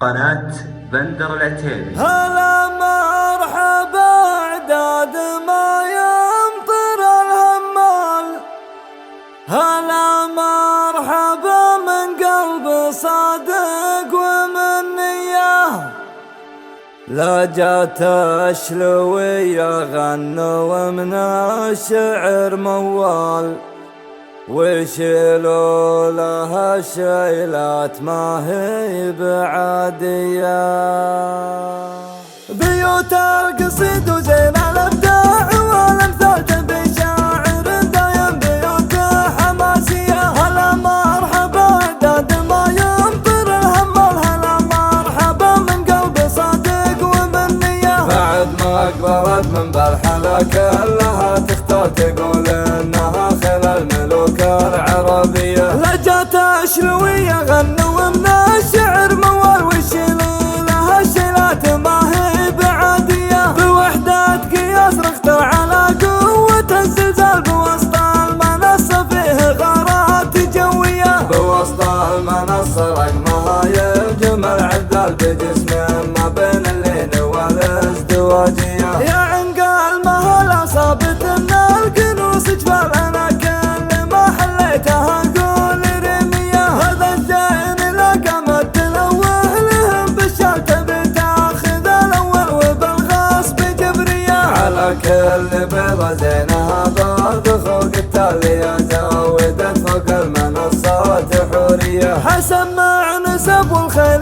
قناة بندر العتيبي. هلا مرحبا عداد ما يمطر الهمال، هلا مرحبا من قلب صادق ومن نية. لا جات الشلوية غنوا من الشعر موال، ويشيلوا لها الشيلات ما هي بعادية. بيوت القصيد وزين الابداع والامثال تبي شاعر دايم، بيوت حماسية. هلا مرحبا عداد ما يمطر الهمال، هلا مرحبا من قلب صادق ومن نية. بعد ما اقبلت من بالحلا كلها تختار تقول انها خلال الملوك العربية. لجات شلوية غنوا من الشعر موال، ويشيلوا لها الشيلات ما هي بعادية. بوحدة قياس رختوا على قوة الزلزال، بوسط المنصة فيه غارات جوية. بوسط المنصة رقمها يهجم العدال بجسم ما بين اللين والازدواجية. يا عنقا المهلا صابت ان القنوص جبال، انا كل ما حليتها اقول رمية. هذا الزين لقمت تلوه لهم بالشال، تبي تاخذ الاول وبالغصب جبرية. على كل بيضة زينها ضاد فوق التالية، زودت فوق المنصات حورية. حسن مع نسب والخيل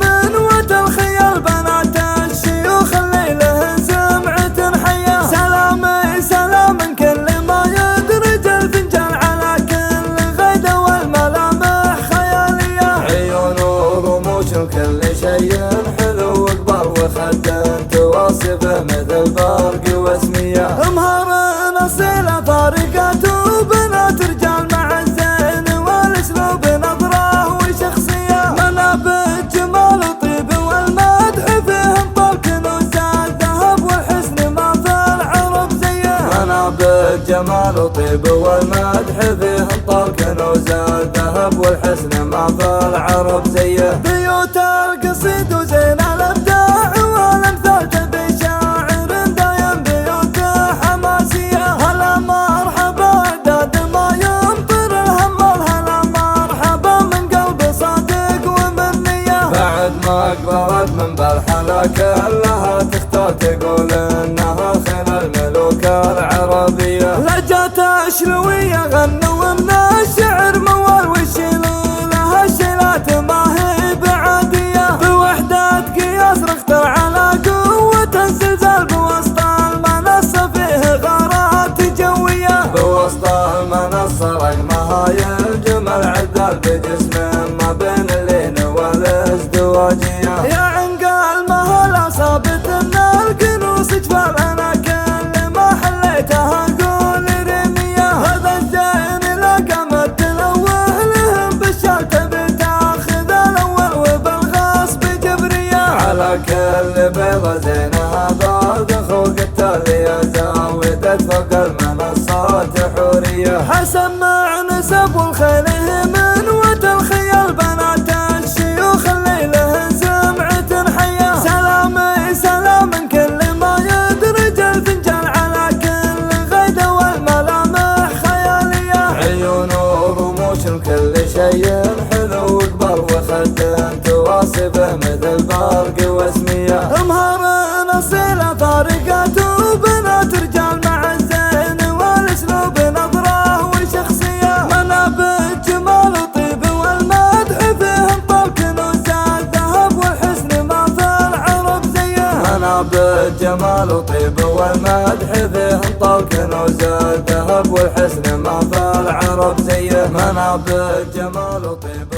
من وتالخيال، بنات الشيوخ الليله سمعة حية. سلامي سلام كل ما يدرج الفنجان، على كل غيدة والملامح خيالية. عيون ورموش وكل شيء حلو وكبر، وخد تواصفه مثل برق واسمية. مهر اصيلة فارقات وبنات رجال مع الزين والاسلوب نظرة وشخصية. منابت جمال وطيب والمدح فيهم طال، كنوز الذهب والحسن ما في العرب زيه. منابت جمال وطيب والمدح فيهم طال، كنوز الذهب والحسن ما في العرب زيه. بيوت القصيد وزين الابداع والامثال تبي شاعر دايم، بيوت حماسية. هلا مرحبا عداد ما يمطر الهمال، هلا مرحبا من قلب صادق ومن نية. بعد ما اقبلت من بالحلا كلها تختار تقول انها خلال الملوك العربية. لجات شلوية غنوا من الشعر موال، ويشيلوا لها الشيلات ما هي بعادية. بوحدة قياس رختوا على قوة الزلزال، بوسط المنصة فيه غارات جوية. بوسط المنصة رقمها يهجم العدال بجسم ما بين اللين والازدواجية. يا عنقا المهلا صابت ان القنوص جبال، انا كل ما حليتها اقول رمية. هذا الزين لقمت تلوه لهم بالشال، تبي تاخذ الاول وبالغصب جبرية. على كل بيضة زينها ضاد فوق التالية، زودت فوق المنصات حورية. حسن مع نسب والخيل من وتالخيال، بنات الشيوخ الليله سمعة حية. سلامي سلام كل ما يدرج الفنجان، على كل غيدة والملامح خيالية. عيون ورموش وكل شيء حلو وكبر، وخد تواصفه مثل برق واسمية. مهر اصيلة فارقات وبنات رجال مع الزين والاسلوب نظرة وشخصية. منابت جمال وطيب والمدح فيهم طال، كنوز الذهب والحسن ما في العرب زيه. منابت جمال وطيب والمدح فيهم طال، كنوز الذهب والحسن ما في العرب زيه. منابت جمال وطيب